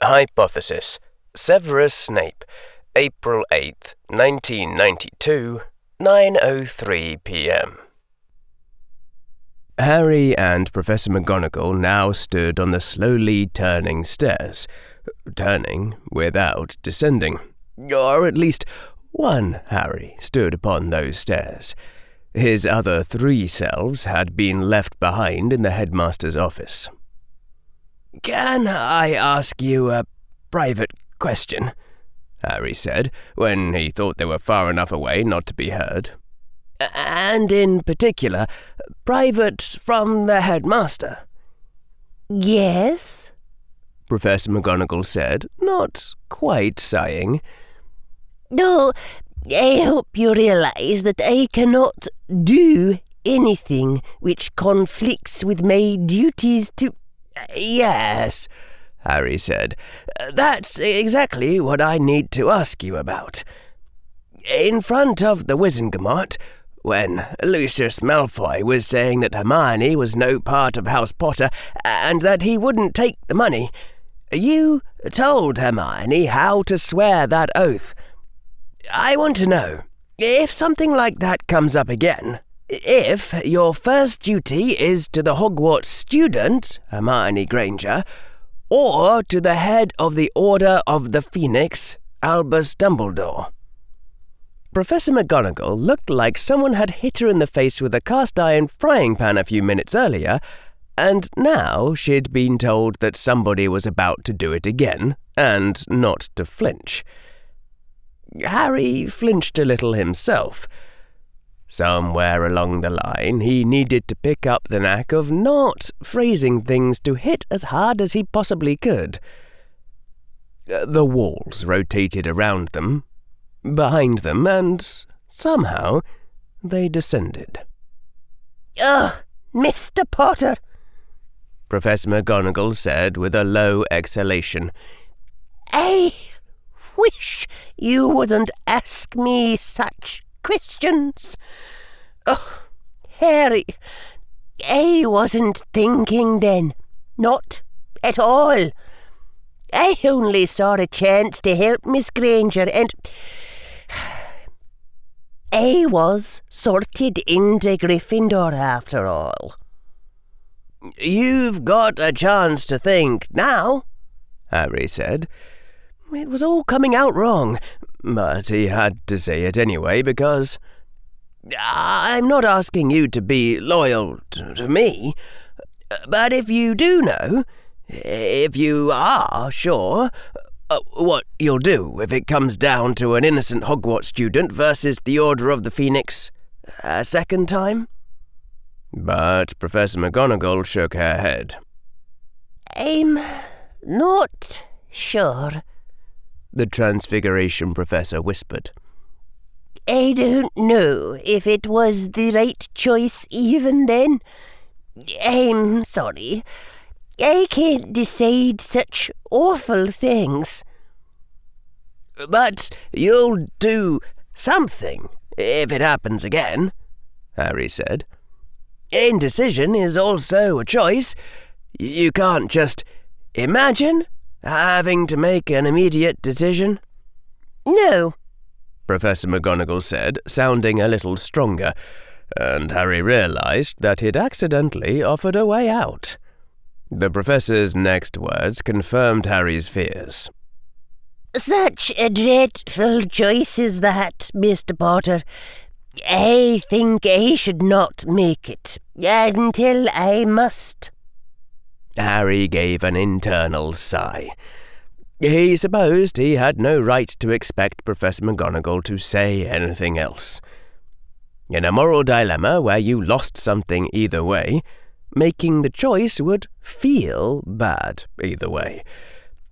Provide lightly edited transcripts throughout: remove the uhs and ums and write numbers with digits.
Hypothesis. Severus Snape, April 8th, 1992, 9:03 p.m. Harry and Professor McGonagall now stood on the slowly turning stairs, turning without descending. Or at least one Harry stood upon those stairs. His other three selves had been left behind in the headmaster's office. "Can I ask you a private question?" Harry said, when he thought they were far enough away not to be heard. "And in particular, private from the headmaster." "Yes?" Professor McGonagall said, not quite sighing. "No, I hope you realise that I cannot do anything which conflicts with my duties to—" "Yes," Harry said. "That's exactly what I need to ask you about. In front of the Wizengamot, when Lucius Malfoy was saying that Hermione was no part of House Potter and that he wouldn't take the money, you told Hermione how to swear that oath. I want to know, if something like that comes up again, if your first duty is to the Hogwarts student, Hermione Granger, or to the head of the Order of the Phoenix, Albus Dumbledore." Professor McGonagall looked like someone had hit her in the face with a cast-iron frying pan a few minutes earlier, and now she'd been told that somebody was about to do it again, and not to flinch. Harry flinched a little himself. Somewhere along the line, he needed to pick up the knack of not phrasing things to hit as hard as he possibly could. The walls rotated around them, behind them, and somehow they descended. "Oh, Mr. Potter," Professor McGonagall said with a low exhalation. "I wish you wouldn't ask me such questions. Oh, Harry, I wasn't thinking then. Not at all. I only saw a chance to help Miss Granger and I was sorted into Gryffindor after all." "You've got a chance to think now," Harry said. It was all coming out wrong, but he had to say it anyway because... "I'm not asking you to be loyal to me, but if you do know, if you are sure, what you'll do if it comes down to an innocent Hogwarts student versus the Order of the Phoenix a second time?" But Professor McGonagall shook her head. "I'm not sure," the Transfiguration Professor whispered. "I don't know if it was the right choice even then. I'm sorry. I can't decide such awful things." "But you'll do something if it happens again," Harry said. "Indecision is also a choice. You can't just imagine having to make an immediate decision." "No," Professor McGonagall said, sounding a little stronger, and Harry realized that he'd accidentally offered a way out. The professor's next words confirmed Harry's fears. "Such a dreadful choice as that, Mr. Potter. I think I should not make it until I must." Harry gave an internal sigh. He supposed he had no right to expect Professor McGonagall to say anything else. In a moral dilemma where you lost something either way, making the choice would feel bad either way.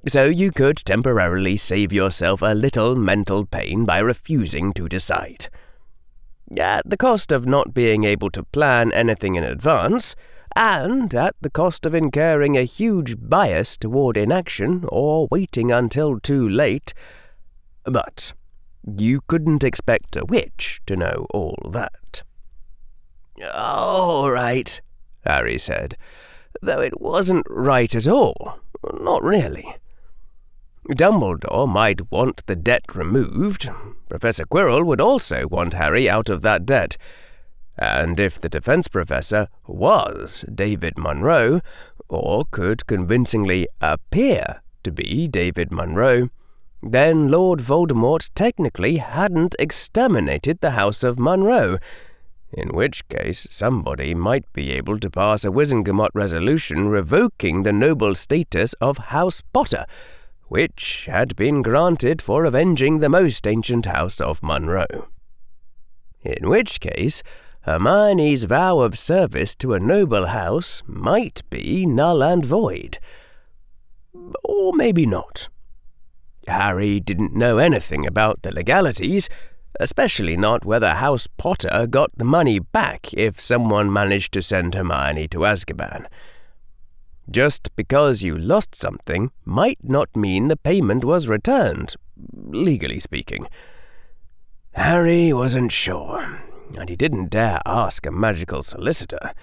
So you could temporarily save yourself a little mental pain by refusing to decide. At the cost of not being able to plan anything in advance, and at the cost of incurring a huge bias toward inaction or waiting until too late. But you couldn't expect a witch to know all that. "All right," Harry said, though it wasn't right at all. Not really. Dumbledore might want the debt removed. Professor Quirrell would also want Harry out of that debt. And if the defense professor was David Munro, or could convincingly appear to be David Munro, then Lord Voldemort technically hadn't exterminated the House of Munro, in which case somebody might be able to pass a Wizengamot resolution revoking the noble status of House Potter, which had been granted for avenging the most ancient House of Munro. In which case, Hermione's vow of service to a noble house might be null and void. Or maybe not. Harry didn't know anything about the legalities, especially not whether House Potter got the money back if someone managed to send Hermione to Azkaban. Just because you lost something might not mean the payment was returned, legally speaking. Harry wasn't sure, and he didn't dare ask a magical solicitor.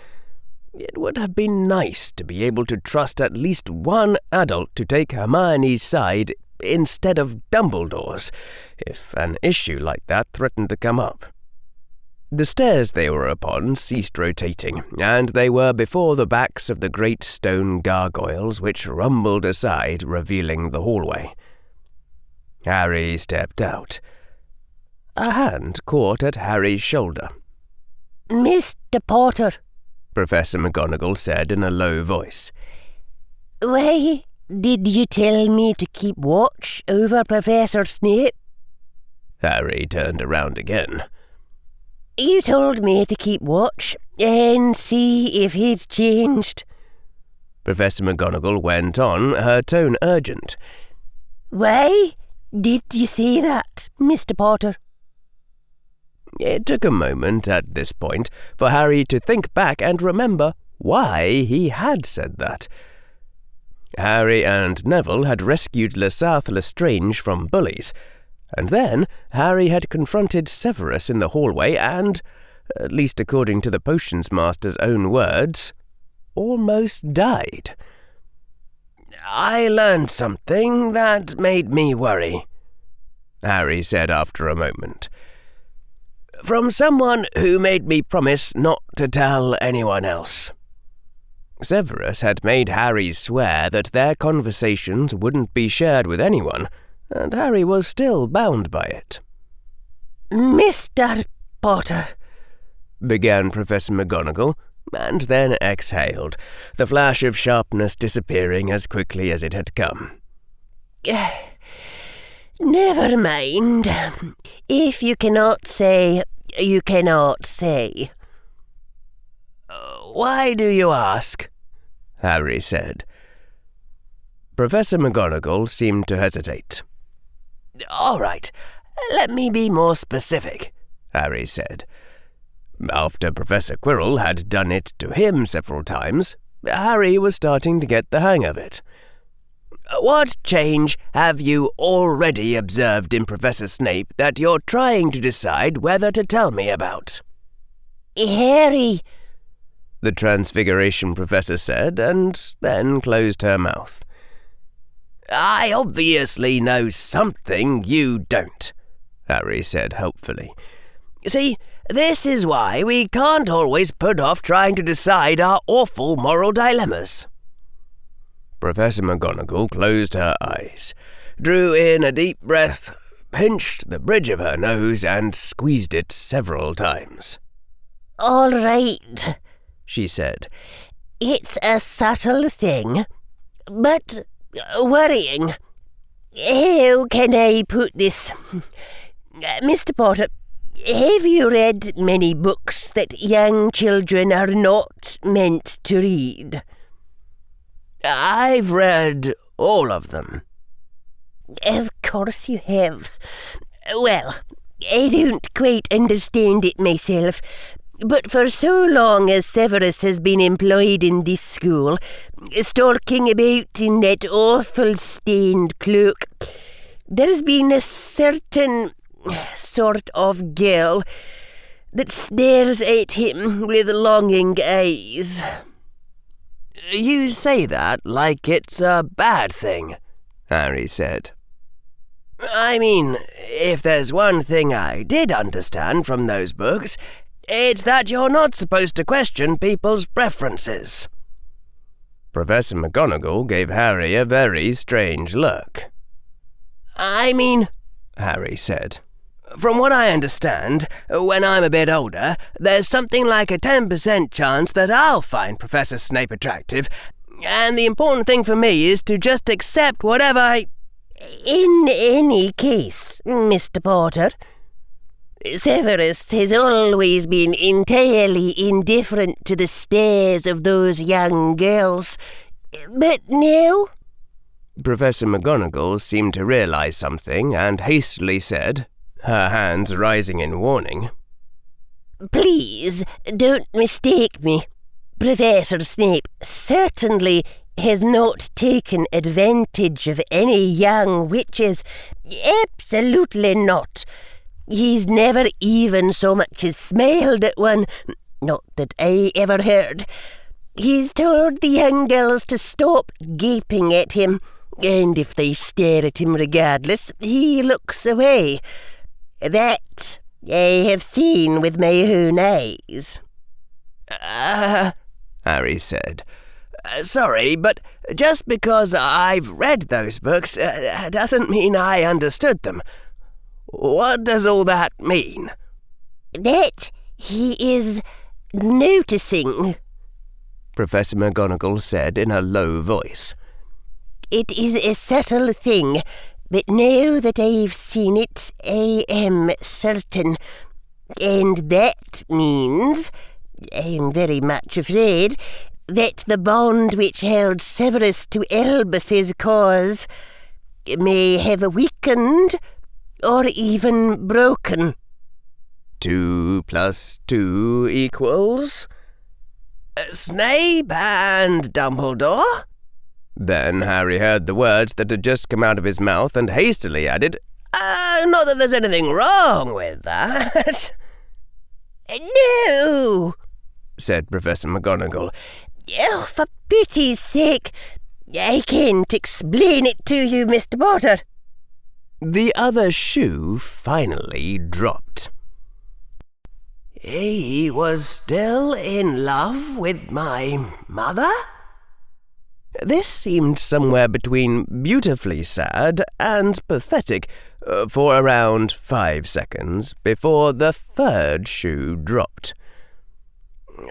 It would have been nice to be able to trust at least one adult to take Hermione's side instead of Dumbledore's, if an issue like that threatened to come up. The stairs they were upon ceased rotating, and they were before the backs of the great stone gargoyles which rumbled aside, revealing the hallway. Harry stepped out. A hand caught at Harry's shoulder. "Mr. Potter," Professor McGonagall said in a low voice. "Why did you tell me to keep watch over Professor Snape?" Harry turned around again. "You told me to keep watch and see if he'd changed." Professor McGonagall went on, her tone urgent. "Why did you say that, Mr. Potter?" It took a moment at this point for Harry to think back and remember why he had said that. Harry and Neville had rescued Lestat Lestrange from bullies, and then Harry had confronted Severus in the hallway and, at least according to the potions master's own words, almost died. "I learned something that made me worry," Harry said after a moment. "From someone who made me promise not to tell anyone else." Severus had made Harry swear that their conversations wouldn't be shared with anyone, and Harry was still bound by it. "Mr. Potter," began Professor McGonagall, and then exhaled, the flash of sharpness disappearing as quickly as it had come. "Never mind. If you cannot say, you cannot say." "Why do you ask?" Harry said. Professor McGonagall seemed to hesitate. "All right, let me be more specific," Harry said. After Professor Quirrell had done it to him several times, Harry was starting to get the hang of it. "What change have you already observed in Professor Snape that you're trying to decide whether to tell me about?" "Harry," the Transfiguration Professor said, and then closed her mouth. "I obviously know something you don't," Harry said hopefully. "See, this is why we can't always put off trying to decide our awful moral dilemmas." Professor McGonagall closed her eyes, drew in a deep breath, pinched the bridge of her nose, and squeezed it several times. "All right," she said. "It's a subtle thing, but worrying. How can I put this? Mr. Potter, have you read many books that young children are not meant to read?" "I've read all of them." "Of course you have. Well, I don't quite understand it myself, but for so long as Severus has been employed in this school, stalking about in that awful stained cloak, there's been a certain sort of girl that stares at him with longing eyes." "You say that like it's a bad thing," Harry said. I mean, if there's one thing I did understand from those books, it's that you're not supposed to question people's preferences. Professor McGonagall gave Harry a very strange look. I mean, Harry said, from what I understand, when I'm a bit older, there's something like a 10% chance that I'll find Professor Snape attractive, and the important thing for me is to just accept whatever In any case, Mr. Potter, Severus has always been entirely indifferent to the stares of those young girls. But now... Professor McGonagall seemed to realize something and hastily said, her hands rising in warning, Please, don't mistake me. Professor Snape certainly has not taken advantage of any young witches. Absolutely not. He's never even so much as smiled at one, not that I ever heard. He's told the young girls to stop gaping at him, and if they stare at him regardless, he looks away. That I have seen with my own eyes. Harry said. Sorry, but just because I've read those books doesn't mean I understood them. What does all that mean? That he is noticing, Professor McGonagall said in a low voice. It is a subtle thing, but now that I've seen it, I am certain. And that means, I'm very much afraid, that the bond which held Severus to Albus's cause may have weakened or even broken. 2 + 2 equals? Snape and Dumbledore? Then Harry heard the words that had just come out of his mouth and hastily added, not that there's anything wrong with that. No, said Professor McGonagall. Oh, for pity's sake, I can't explain it to you, Mr. Potter. The other shoe finally dropped. He was still in love with my mother? This seemed somewhere between beautifully sad and pathetic for around 5 seconds before the third shoe dropped.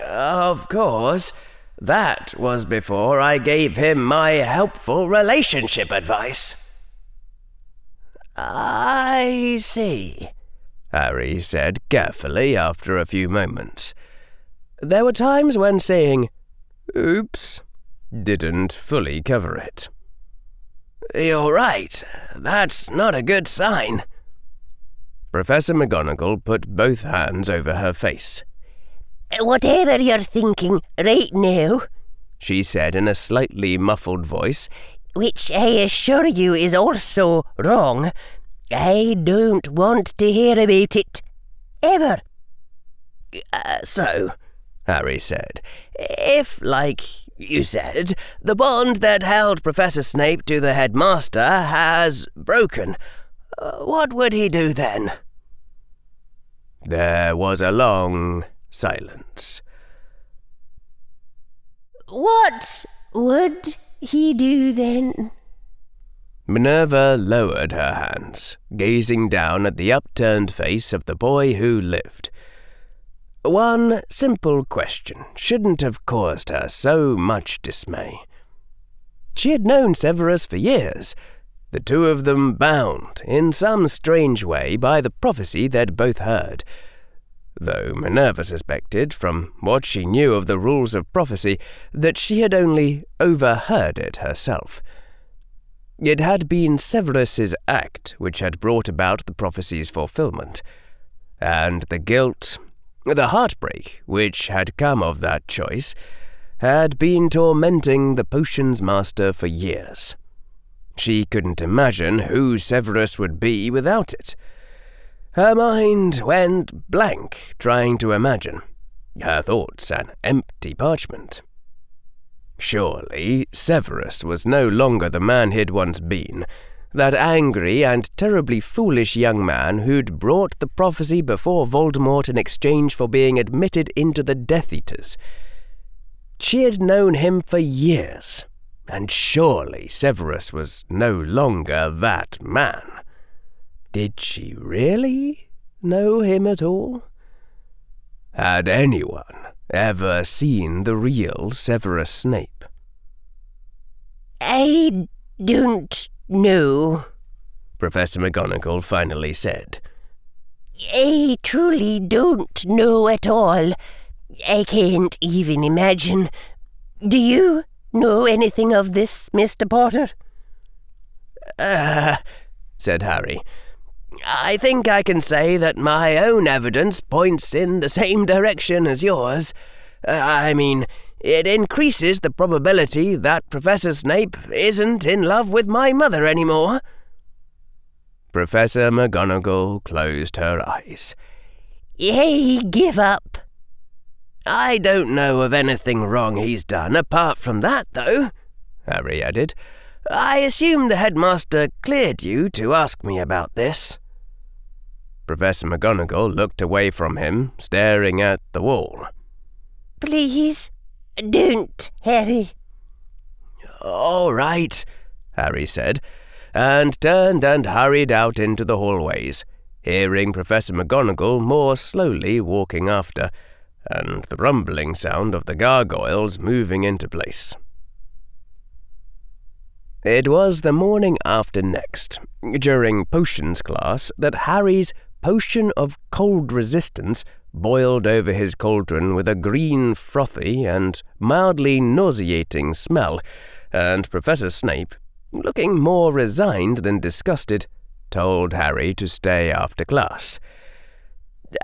Of course, that was before I gave him my helpful relationship advice. I see, Harry said carefully after a few moments. There were times when saying, oops, didn't fully cover it. You're right, that's not a good sign. Professor McGonagall put both hands over her face. Whatever you're thinking right now, she said in a slightly muffled voice, which I assure you is also wrong, I don't want to hear about it. Ever. So, Harry said, if, like you said, the bond that held Professor Snape to the headmaster has broken, what would he do then? There was a long silence. What would he do then? Minerva lowered her hands, gazing down at the upturned face of the boy who lived. One simple question shouldn't have caused her so much dismay. She had known Severus for years, the two of them bound in some strange way by the prophecy they'd both heard, though Minerva suspected, from what she knew of the rules of prophecy, that she had only overheard it herself. It had been Severus's act which had brought about the prophecy's fulfillment, and the guilt, the heartbreak which had come of that choice, had been tormenting the potions master for years. She couldn't imagine who Severus would be without it. Her mind went blank trying to imagine, her thoughts an empty parchment. Surely Severus was no longer the man he'd once been, that angry and terribly foolish young man who'd brought the prophecy before Voldemort in exchange for being admitted into the Death Eaters. She had known him for years, and surely Severus was no longer that man. Did she really know him at all? Had anyone ever seen the real Severus Snape? I don't know, Professor McGonagall finally said. I truly don't know at all. I can't even imagine. Do you know anything of this, Mr. Potter? Said Harry. I think I can say that my own evidence points in the same direction as yours. It increases the probability that Professor Snape isn't in love with my mother anymore. Professor McGonagall closed her eyes. I give up. I don't know of anything wrong he's done apart from that, though, Harry added. I assume the headmaster cleared you to ask me about this. Professor McGonagall looked away from him, staring at the wall. Please, don't, Harry. All right, Harry said, and turned and hurried out into the hallways, hearing Professor McGonagall more slowly walking after, and the rumbling sound of the gargoyles moving into place. It was the morning after next, during potions class, that Harry's potion of cold resistance boiled over his cauldron with a green, frothy and mildly nauseating smell, and Professor Snape, looking more resigned than disgusted, told Harry to stay after class.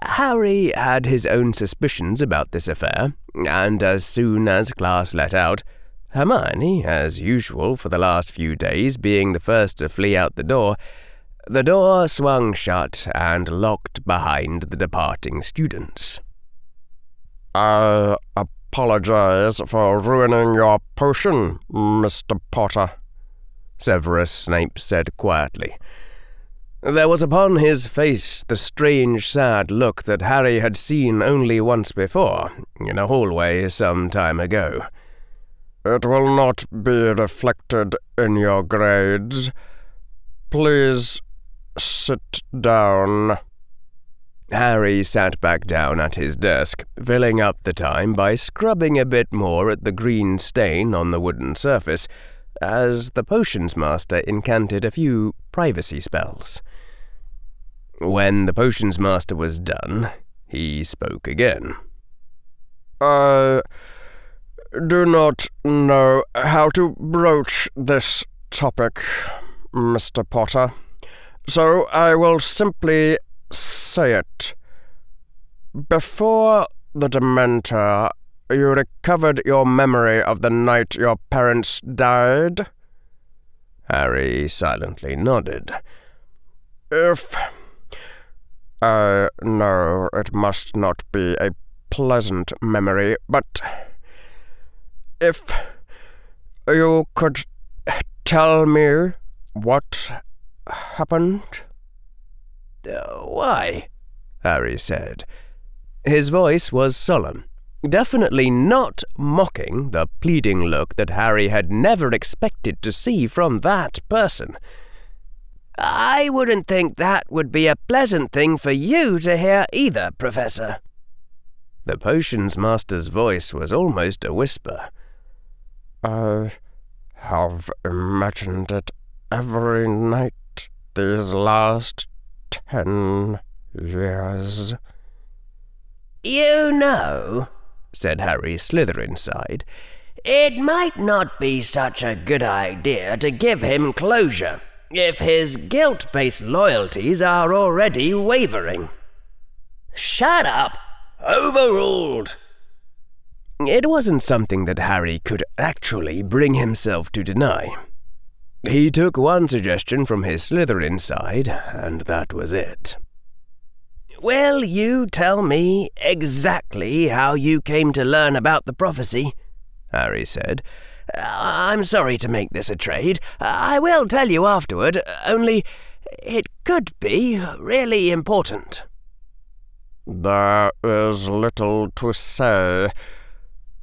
Harry had his own suspicions about this affair, and as soon as class let out, Hermione, as usual for the last few days, being the first to flee out the door swung shut and locked behind the departing students. I apologize for ruining your potion, Mr. Potter, Severus Snape said quietly. There was upon his face the strange, sad look that Harry had seen only once before, in a hallway some time ago. It will not be reflected in your grades. Please sit down. Harry sat back down at his desk, filling up the time by scrubbing a bit more at the green stain on the wooden surface, as the potions master incanted a few privacy spells. When the potions master was done, he spoke again. I do not know how to broach this topic, Mr. Potter, so I will simply say it. Before the Dementor, you recovered your memory of the night your parents died? Harry silently nodded. I know it must not be a pleasant memory, but if you could tell me what happened? Why? Harry said. His voice was solemn, definitely not mocking the pleading look that Harry had never expected to see from that person. I wouldn't think that would be a pleasant thing for you to hear either, Professor. The potions master's voice was almost a whisper. I have imagined it every night these last 10 years. You know, said Harry Slytherinside, it might not be such a good idea to give him closure if his guilt-based loyalties are already wavering. Shut up! Overruled! It wasn't something that Harry could actually bring himself to deny. He took one suggestion from his Slytherin side, and that was it. Will you tell me exactly how you came to learn about the prophecy? Harry said. "I'm sorry to make this a trade. I will tell you afterward, only it could be really important." "There is little to say.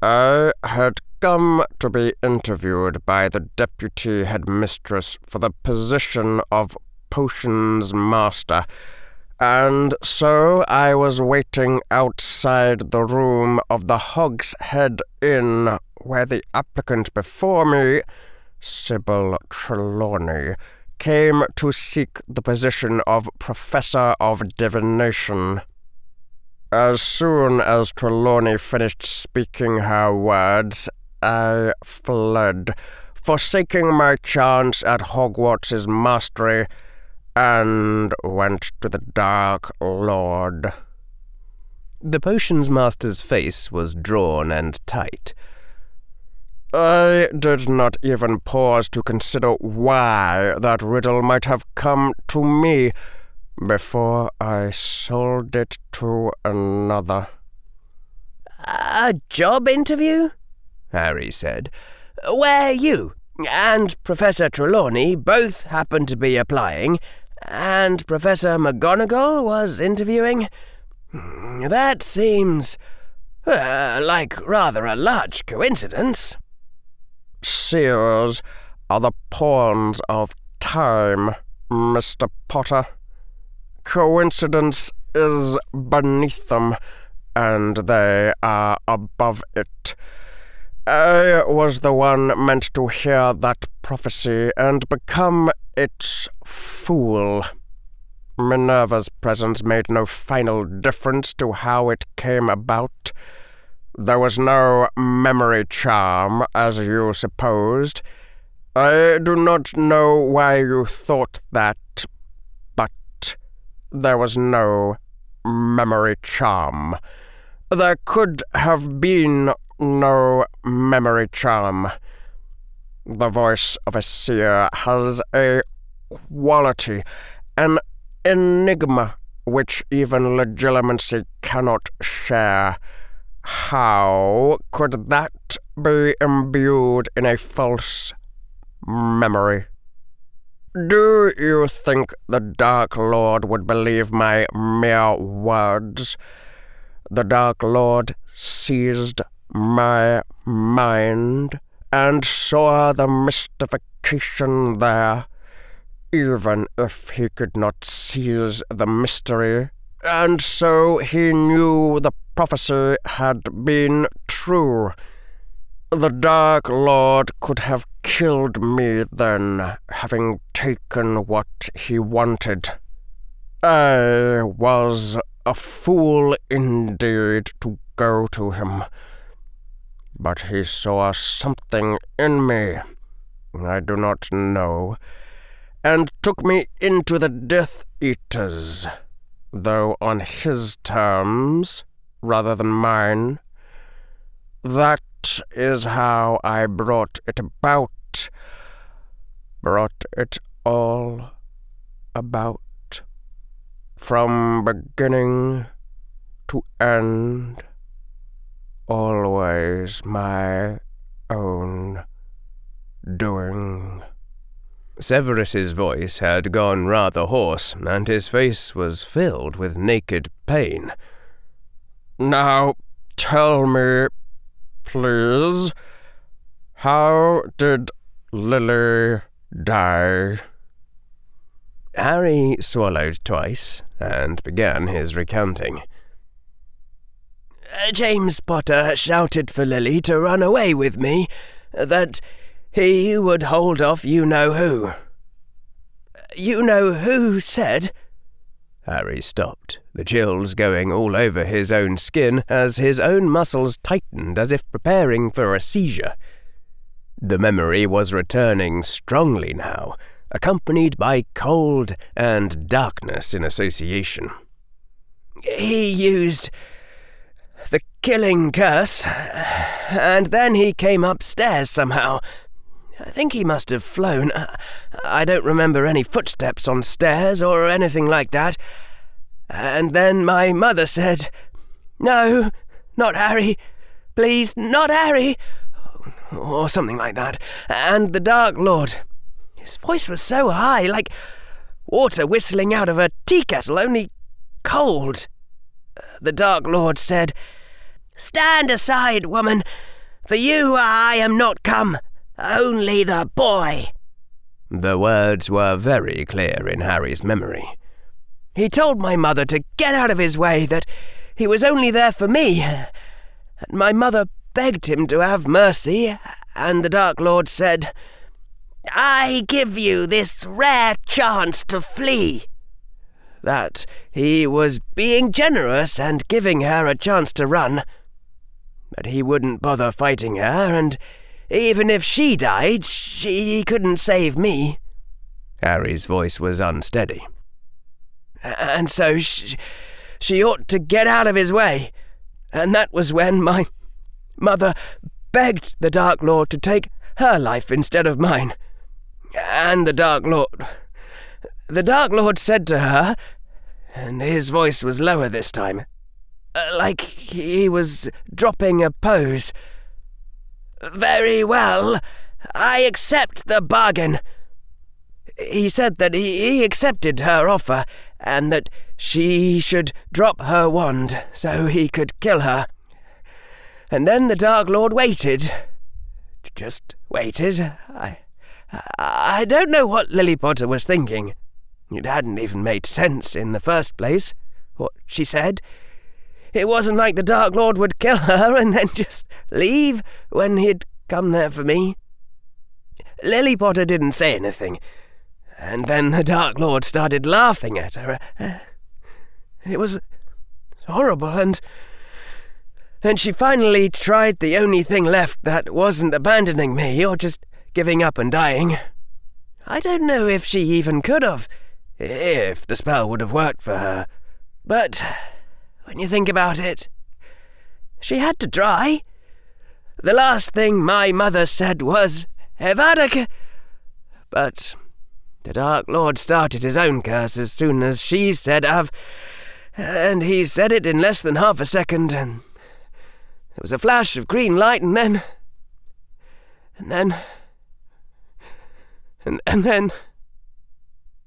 I had come to be interviewed by the deputy headmistress for the position of potions master, and so I was waiting outside the room of the Hogshead Inn, where the applicant before me, Sybil Trelawney, came to seek the position of Professor of Divination. As soon as Trelawney finished speaking her words, I fled, forsaking my chance at Hogwarts' mastery, and went to the Dark Lord." The potions master's face was drawn and tight. "I did not even pause to consider why that riddle might have come to me before I sold it to another." "A job interview?" Harry said, "where you and Professor Trelawney both happened to be applying, and Professor McGonagall was interviewing? That seems like rather a large coincidence." "Seers are the pawns of time, Mr. Potter. Coincidence is beneath them, and they are above it. I was the one meant to hear that prophecy and become its fool. Minerva's presence made no final difference to how it came about. There was no memory charm, as you supposed. I do not know why you thought that, but there was no memory charm. There could have been no memory charm. The voice of a seer has a quality, an enigma which even legitimacy cannot share. How could that be imbued in a false memory? Do you think the Dark Lord would believe my mere words? The Dark Lord seized my mind and saw the mystification there, even if he could not seize the mystery, and so he knew the prophecy had been true. The Dark Lord could have killed me then, having taken what he wanted. I was a fool indeed to go to him. But he saw something in me, I do not know, and took me into the Death Eaters, though on his terms rather than mine. That is how I brought it all about, from beginning to end. Always my own doing." Severus's voice had gone rather hoarse, and his face was filled with naked pain. "Now tell me, please, how did Lily die?" Harry swallowed twice and began his recounting. "James Potter shouted for Lily to run away with me, that he would hold off you-know-who. You-know-who said—" Harry stopped, the chills going all over his own skin as his own muscles tightened as if preparing for a seizure. The memory was returning strongly now, accompanied by cold and darkness in association. "He used the killing curse, and then he came upstairs somehow. I think he must have flown. I don't remember any footsteps on stairs or anything like that. And then my mother said, 'No, not Harry. Please, not Harry. or something like that, and the Dark Lord, his voice was so high, like water whistling out of a tea kettle, only cold. The Dark Lord said, "Stand aside, woman. For you I am not come, only the boy." The words were very clear in Harry's memory. He told my mother to get out of his way, that he was only there for me. And my mother begged him to have mercy, and the Dark Lord said, "I give you this rare chance to flee." That he was being generous and giving her a chance to run. But he wouldn't bother fighting her, and even if she died, she couldn't save me. Harry's voice was unsteady. And so she ought to get out of his way. And that was when my mother begged the Dark Lord to take her life instead of mine. And the Dark Lord said to her, and his voice was lower this time, like he was dropping a pose, "Very well, I accept the bargain." He said that he accepted her offer, and that she should drop her wand so he could kill her. And then the Dark Lord waited. Just waited. I don't know what Lily Potter was thinking. It hadn't even made sense in the first place, what she said. It wasn't like the Dark Lord would kill her and then just leave when he'd come there for me. Lily Potter didn't say anything, and then the Dark Lord started laughing at her. It was horrible, and she finally tried the only thing left that wasn't abandoning me or just giving up and dying. I don't know if she even could have, if the spell would have worked for her. But when you think about it, she had to try. The last thing my mother said was, "Evadaka," but the Dark Lord started his own curse as soon as she said "Av," and he said it in less than half a second, and there was a flash of green light, and then...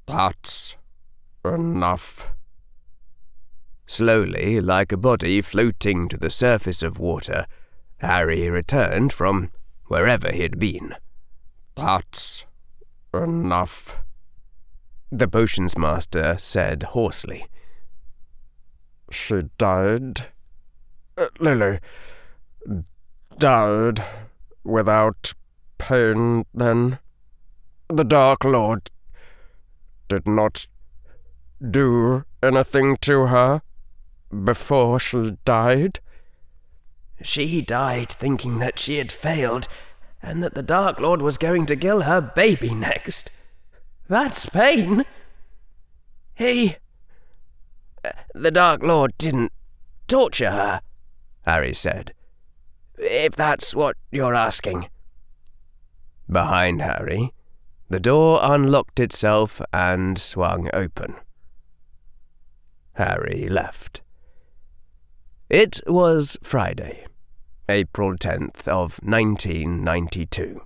That's enough. Slowly, like a body floating to the surface of water, Harry returned from wherever he'd been. That's enough, the potions master said hoarsely. She died? Lily died without pain, then? The Dark Lord did not do anything to her before she died? She died thinking that she had failed, and that the Dark Lord was going to kill her baby next. That's pain. The Dark Lord didn't torture her, Harry said, if that's what you're asking. Behind Harry, the door unlocked itself and swung open. Harry left. It was Friday, April 10th of 1992.